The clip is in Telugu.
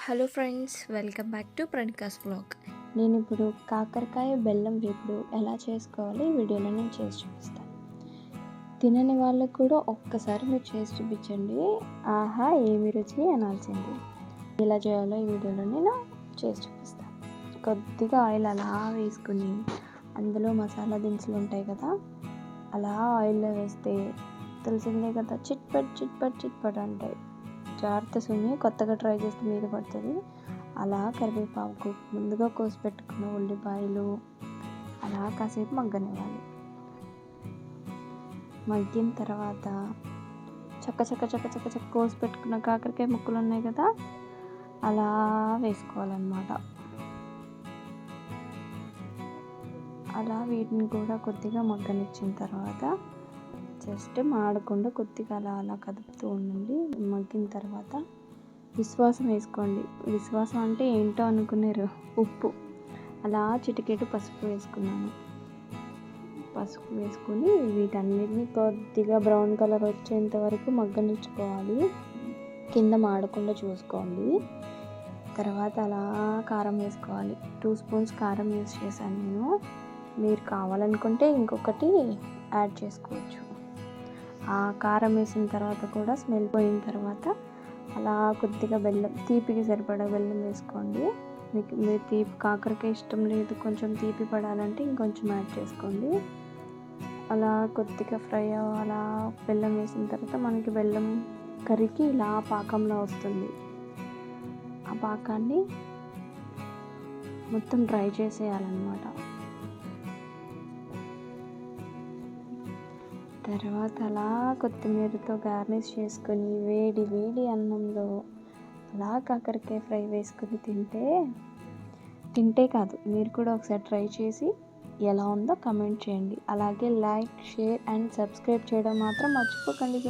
Hello friends, welcome back to Pranika's blog. నేను ఇప్పుడు కాకరకాయ బెల్లం వేపుడు ఎలా చేసుకోవాలి ఈ వీడియోలో నేను చేసి చూపిస్తాను. తినని వాళ్ళకు కూడా ఒక్కసారి మీరు చేసి చూపించండి, ఆహా ఏమి రుచి అనాల్సింది. ఎలా చేయాలో ఈ వీడియోలో నేను చేసి చూపిస్తాను. కొద్దిగా ఆయిల్ అలా వేసుకుని అందులో మసాలా దినుసులు ఉంటాయి కదా, అలా ఆయిల్లో వేస్తే తెలిసిందే కదా, చిట్పట్ అంటాయి. జాగ్రత్త సుమి, కొత్తగా ట్రై చేస్తే మీద పడుతుంది. అలా కరివేపాకు, ముందుగా కోసి పెట్టుకున్న ఉల్లిపాయలు అలా కాసేపు మగ్గనివ్వాలి. మగ్గిన తర్వాత చక్క కోసి పెట్టుకున్న కాకరకాయ ముక్కలు ఉన్నాయి కదా, అలా వేసుకోవాలన్నమాట. అలా వీటిని కూడా కొద్దిగా మగ్గనిచ్చిన తర్వాత జస్ట్ మాడకుండా కొద్దిగా అలా కదుపుతూ ఉండండి. మగ్గిన తర్వాత విశ్వాసం వేసుకోండి. విశ్వాసం అంటే ఏంటో అనుకున్నారు, ఉప్పు. అలా చిటికెడు పసుపు వేసుకున్నాను. పసుపు వేసుకొని వీటన్నిటిని కొద్దిగా బ్రౌన్ కలర్ వచ్చేంత వరకు మగ్గనిచ్చుకోవాలి. కింద మాడకుండా చూసుకోండి. తర్వాత అలా కారం వేసుకోవాలి. 2 స్పూన్స్ కారం యూస్ చేశాను నేను. మీరు కావాలనుకుంటే ఇంకొకటి యాడ్ చేసుకోవచ్చు. ఆ కారం వేసిన తర్వాత కూడా స్మెల్ పోయిన తర్వాత అలా కొద్దిగా బెల్లం, తీపికి సరిపడా బెల్లం వేసుకోండి. మీరు తీపి కాకరకాయ ఇష్టం లేదు, కొంచెం తీపి పడాలంటే ఇంకొంచెం యాడ్ చేసుకోండి. అలా కొద్దిగా ఫ్రై అలా బెల్లం వేసిన తర్వాత మనకి బెల్లం కరిగి ఇలా పాకంలో వస్తుంది. ఆ పాకాన్ని మొత్తం డ్రై చేసేయాలన్నమాట. తర్వాత అలా కొత్తిమీరతో గార్నిష్ చేసుకొని వేడి అన్నంలో అలా కాకరకాయ ఫ్రై వేసుకొని తింటే కాదు, మీరు కూడా ఒకసారి ట్రై చేసి ఎలా ఉందో కమెంట్ చేయండి. అలాగే లైక్, షేర్ అండ్ సబ్స్క్రైబ్ చేయడం మాత్రం మర్చిపోకండి.